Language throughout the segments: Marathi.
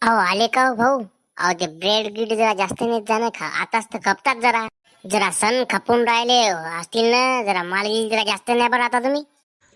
अहो आले का हो भाऊ? अहो ते ब्रेड गिड जरा जास्त नाही जाणं खा, आताच तर खपतात जरा. जरा सण खपून राहिले असतील ना, जरा माल गिल जरा जास्त नाही बरं आता तुम्ही.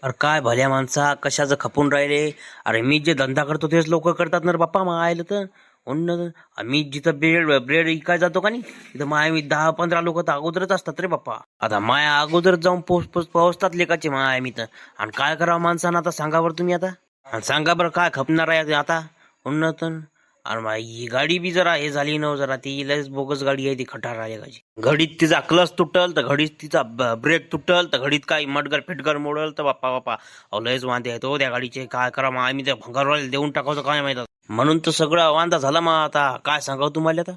अरे काय भल्या माणसा कशाचं खपून राहिले. अरे मी जे धंदा करतो तेच लोक करतात ना रे बाप्पा. मग आयलं तर म्हणून मी जिथं ब्रेड ब्रेड इकाय जातो का नाही तिथं माय मी 10-15 लोक तर अगोदरच असतात रे बाप्पा. आता माया अगोदर जाऊन पोहोचतात लेकाचे माय मी तर. आणि काय करावं माणसानं आता सांगा बरं तुम्ही आता. आणि सांगा बरं काय खपणार आहे आता म्हणून तर. आणि मग ही गाडी बी जरा हे झाली ना जरा, ती लयच बोगस गाडी आहे ती खटार आली. घडीत तिचा क्लच तुटल तर घडीत तिचा ब्रेक तुटल तर घडीत काही मटगर फिटगर मोडल तर बाप्पा बाप्पा अहो लयच वांदे आहेत हो त्या गाडीचे. काय करा मग आम्ही त्या भंगारवाले देऊन टाकायचं काय माहित. म्हणून तर सगळा वांदा झाला. मग आता काय सांगाव तुम्हाला आता.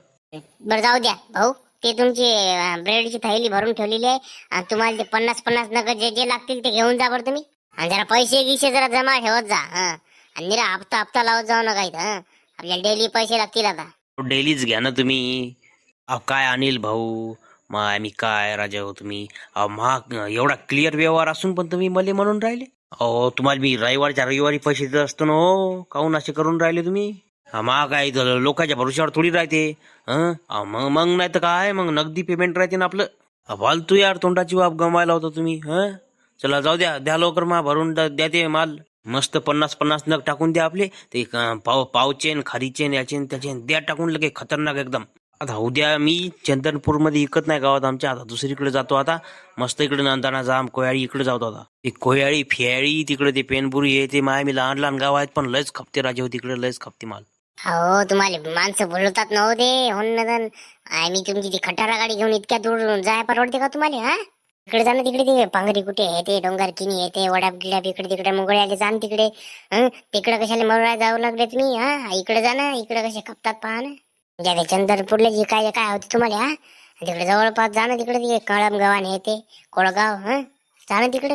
बरं जाऊ द्या भाऊ, ते तुमची ब्रेडची थैली भरून ठेवलेली आहे. आणि तुम्हाला ते 50-50 नगद जे जे लागतील ते घेऊन जा बरं तुम्ही. आणि जरा पैसे गिसे जरा जमा ठेवत जा. आणि निरा हप्ता हप्ता लावत जाऊ नका इथं. आपल्याला डेली पैसे लागतील आता. डेलीच घ्या ना तुम्ही. अहो काय अनिल भाऊ, मग आम्ही काय राजा हो तुम्ही. अहो महाग एवढा क्लिअर व्यवहार असून पण तुम्ही मले म्हणून राहिले. अहो तुम्हाला मी रविवारच्या रविवारी पैसे देत असतो ना हो. काहून असे करून राहिले तुम्ही. महाग काय झालं लोकांच्या भरोश्यावर थोडी राहते. मग मग नाही तर काय, मग नगदी पेमेंट राहते ना आपलं. फालतू यार तोंडाची वाप गमायला होता तुम्ही. चला जाऊ द्या, द्या लवकर मा भरून द्या ते माल. मस्त 50-50 नग टाकून द्या आपले ते. पावचेन खारीचेन याचेन त्याचेन द्या टाकून लगे खतरनाक एकदम. आता उद्या मी चंदनपूर मध्ये इकत नाही गावात आमच्या, आता दुसरीकडे जातो आता. मस्त इकडे नंदाना जाम कोयाळी इकडे जातो आता. ते कोयाळी फियाळी तिकडे ते पेनपुरी हे ते माय मी लहान लहान गाव आहेत पण लयच खपते राजे हो तिकडे, लयच खपते माल. हो तुम्हाला माणसं बोलवतात नव्हते म्हणून आम्ही तुमची ती खटारा गाडी घेऊन इतक्या दूर जाय परवडते का तुम्हाला. इकडे जाणं तिकडे ते पांगरी कुठे आहे ते डोंगर किनी येते वडाप गिडाप इकडे तिकडे मुगळ्याला जाण तिकडे. तिकडे कशाला मरुळा जाऊ लागले तुम्ही. इकडे जाणं, इकडे कसे खपतात पहा ना. म्हणजे चंद्रपूरला जे काय काय होते तुम्हाला. तिकडे जवळपास जाणं तिकडे ते कळम गव्हाण हे ते कोळगाव जाणं तिकडे.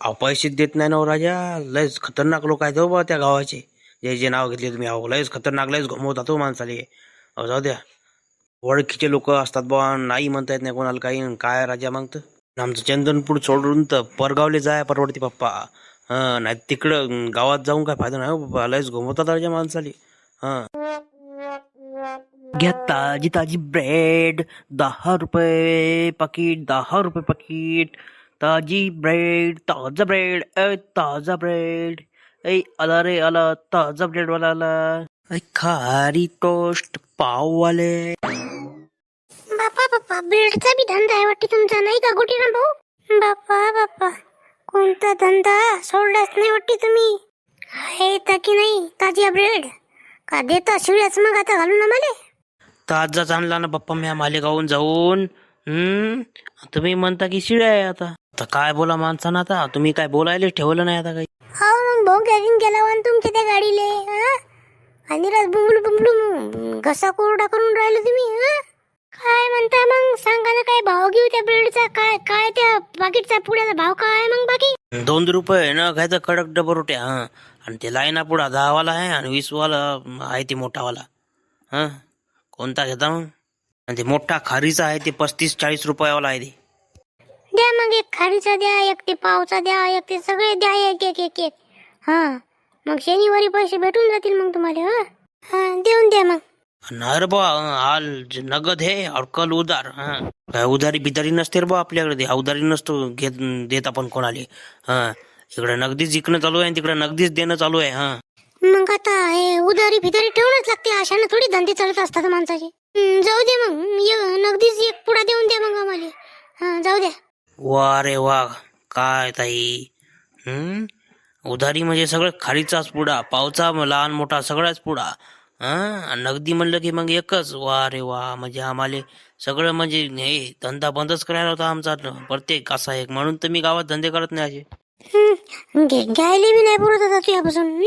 अहो पैसे देत नाही ना हो राजा. लयच खतरनाक लोक आहेत हो बा त्या गावाचे. जे जे नाव घेतले तुम्ही अहो लयच खतरनाक, लयच घुमवतात हो माणसाले. अहो जाऊ द्या, ओळखीचे लोक असतात बा. नाही म्हणता येत नाही कोणाला काही. काय राजा मग तर आमचं चंदनपूर सोडून तर परगावले जाय परवडते पप्पा. नाही तिकडं गावात जाऊन काय फायदा नाही हो बाबा. लयच घुमवतात राजा माणसाले. घ्या ताजी ताजी ब्रेड 10 रुपये पाकिट, 10 रुपये पाकिट. ताजी ब्रेड, ताजा ब्रेड, ताजा ब्रेड. आला रे आला ताजा ब्रेड वाला आला. खारी टोस्ट पाववाले. बापा बापा, ब्रेडचा बी धंदा आहे वाटते तुमचा नाही का गुटीराम भाऊ. बापा बापा, कोणता धंदा सोडलाच नाही वाटते तुम्ही. आहे की नाही ताजी ब्रेड का देता शिळ्याच मग आता घालून आम्हाला. ताजाच आणला ना बाप्पा मी मालेगावून जाऊन. तुम्ही म्हणता की शिळ आहे आता. आता काय बोला माणसानं आता. तुम्ही काय बोलायला ठेवलं नाही आता काही. हो मग भाऊ गॅगिंग गेला वन तुमच्या त्या गाडीले. आणि राज बुंबलू बुंबलू घसा कोरडा करून राहिलो तुम्ही. काय म्हणता मग सांगा ना, काय भाव घेऊ त्या ब्रेडचा. काय काय त्या पाकिटचा पुड्याचा भाव काय मग बाकी. 2 रुपये ना घ्यायचं कडक डबल रोट्या. आणि ते लाईना पुढा 10 वाला आहे आणि 20 वाला आहे ते मोठावाला. कोणता घेता मग. आणि ते मोठा खारीचा आहे ते 35-40 रुपयावाला आहे ते. द्या मग एक खारीचा द्या, एक ते पावचा द्या, एक ते सगळे द्या एक एक एक एक. मग शनिवारी पैसे भेटून जातील मग तुम्हाला. देऊन द्या मग. नाही रे बा, हाल नगद है और कल उधार. काय उधारी बिधारी नसते रे बा आपल्याकडे. उधारी नसतो देत आपण कोणाले. इकडे नगदीच जिंकणं चालू आहे, तिकडे नगदीच देणं चालू आहे. मग आता हे उधारी फिदारी ठेवणच लागते. अशाने थोडी धंदे चालत असतात माणसाचे. जाऊ दे मग, नगदीच एक पुडा देऊन द्या मग आम्हाला. जाऊ द्या. वा रे वा, काय ताई. उधारी म्हणजे सगळं खारीचाच पुडा, पावचा लहान मोठा सगळाच पुडा. नगदी म्हणलं की मग एकच. वा रे वा, म्हणजे आम्हाला सगळं म्हणजे हे धंदा बंदच करायला होता आमचा प्रत्येक असा एक. म्हणून तर मी गावात धंदे करत नाही असे. घ्यायला बी नाही पुरत आता तुझ्यापासून.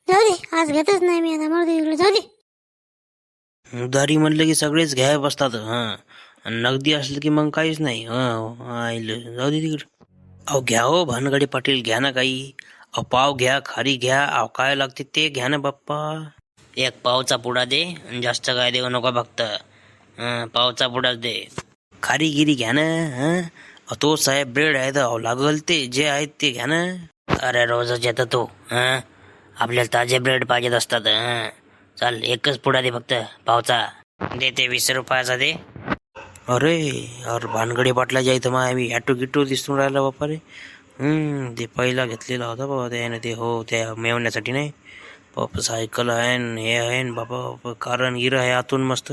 जाऊ दे, आज घेतच नाही मी आता. मरू दे, जाऊ दे. उधारी म्हणलं की सगळेच घ्याय बसतात. आणि नगदी असलं की मग काहीच नाही. जाऊ दे तिकडे. अहो घ्या हो भानगडे पाटील, घ्या ना काही. अहो पाव घ्या, खारी घ्या, अहो काय लागते ते घ्या ना बाप्पा. एक पावचा पुडा दे आणि जास्त काय देऊ नका फक्त. पावचा पुडाच दे. खारी गिरी घ्या ना. तो साहेब ब्रेड आहे तर लागल ते जे आहेत ते घ्या ना. अरे रोजच येतं तो. आपल्याला ताजे ब्रेड पाहिजेत असतात. चल एकच पुडा दे फक्त पावचा देते 20 रुपयाचा दे. अरे भानगडे पाटलाच्या इथं मग आम्ही ॲटो गिटो दिसून राहिला बापा रे. ते पहिला घेतलेला होता बाबा त्याने ते हो त्या मेवण्यासाठी नाही बाप सायकल आहे न हे आहे न बाबा कारण हिरं आहे आतून मस्त.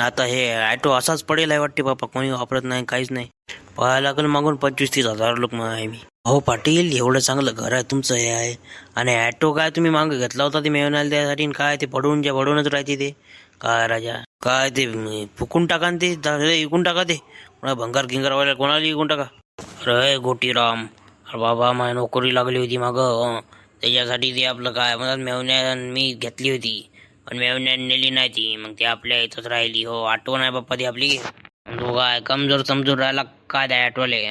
आता हे ॲटो असाच पडेल आहे वाटते बापा कोणी वापरत नाही काहीच नाही. पाहायला लागेल मागून 25-30 हजार लोक मग आहे मी. हो पाटील एवढं चांगलं घर आहे तुमचं हे आहे आणि ॲटो काय तुम्ही मागं घेतला होता ते मेवण्याला त्यासाठी काय ते पडूनच राहते ते काय राजा काय ते फुकून टाका ते इकून टाका ते कोणा भंगार गिंगारवाल्या कोणाला इकून टाका. अरे गोटीराम अरे बाबा माझी नोकरी लागली होती मागं त्याच्यासाठी ते आपलं काय म्हणतात मेवण्या मी घेतली होती पण मेवण्याने नेली नाही ती मग ती आपल्या इथंच राहिली. हो आठवण आहे बाप्पा ती आपली. तो काय कमजोर समजून राहिला काय त्या ॲटोले.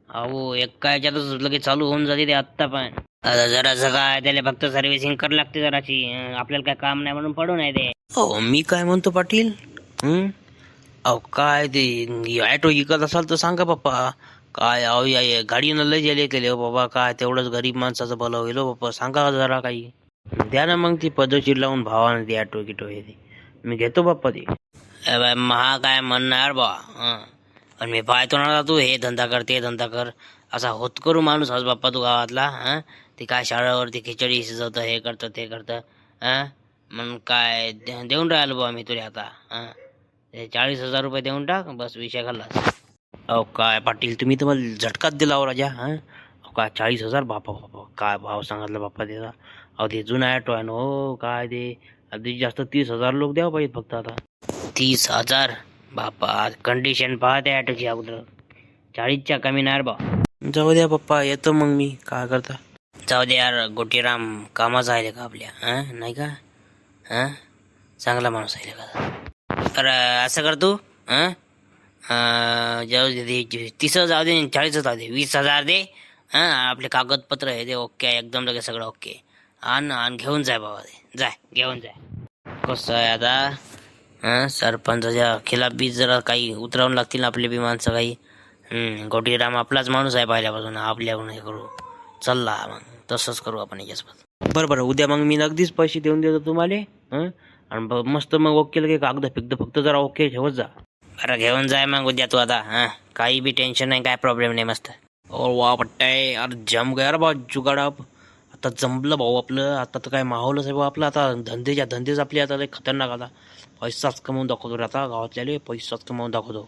अहो एका याच्यातच लगेच चालू होऊन जाते ते आत्ता पण आता जरासं काय त्याला फक्त सर्व्हिसिंग करावी लागते जराशी आपल्याला काय काम नाही म्हणून पडून आहे ते. हो मी काय म्हणतो पाटील अहो काय ते ॲटो इकत असाल तर सांगा बाप्पा काय अहो या गाडीनं लय गेले केले हो बाबा काय तेवढंच गरीब माणसाचं भलं होईल हो बाप्पा सांगा जरा काही द्या ना मग ती पद्धतशीर लावून भावानं ते ॲटो गिटो हे ते मी घेतो बाप्पा ते. महा काय म्हणणार बा आणि मी पाहतो ना तू हे धंदा कर ते धंदा कर असा होत करू माणूस आज बाप्पा तू गावातला ते काय शाळेवरती खिचडी शिजवतं हे करतं ते करतं मग काय देऊन राहिलो बा मी तुला आता 40,000 रुपये देऊन टाक बस विषय खाल्ला. अहो काय पाटील तुम्ही तर मला झटकाच दिला हो राजा. अहो काय 40,000 बापा बापा काय भाव सांगितला बाप्पा त्याचा. अहो ते जुना ॲटो आहे ना हो काय ते अगदी जास्त 30,000 लोक द्यावं पाहिजे फक्त आता. 30,000 बापा कंडिशन पहा त्या ॲटोची अगोदर 40च्या कमी नाही बा. जाऊ द्या पप्पा येतो मग मी काय करता. जाऊ दे यार गोटीराम कामाचा आहे का आपल्या नाही का चांगला माणूस आहे का. तर असं कर तू जाऊ दे 30 जाऊ दे 40 जाऊ दे 20,000 दे आपले कागदपत्र आहे ते ओके एकदम लगेच सगळं ओके आण घेऊन जाय बाबा ते जाय घेऊन जाय. कसं आहे आता सरपंचाच्या खिलाफ बी जरा काही उतरावून लागतील आपले बी माणसं काही. गोटीराम आपलाच माणूस आहे पहिल्यापासून आपल्याकडून हे करू चल्ला मग तसंच करू आपण याच्यासोबत. बरं उद्या मग मी अगदीच पैसे देऊन देतो तुम्हाला आणि मस्त मग ओके लगे कागद फक्त जरा ओके ठेवत जा. बरं घेऊन जाय मग उद्या तू आता काही बी टेन्शन नाही काय प्रॉब्लेम नाही मस्त. वा पट्टाय अरे जम गया रे बा जुगाडा आता जमलं भाऊ आपलं आता तर काय माहोलच आहे भाऊ आपलं आता धंदेच आपले आता लय खतरनाक आता पैसाच कमवून दाखवतो रे आता गावातल्याले पैसाच कमवून दाखवतो.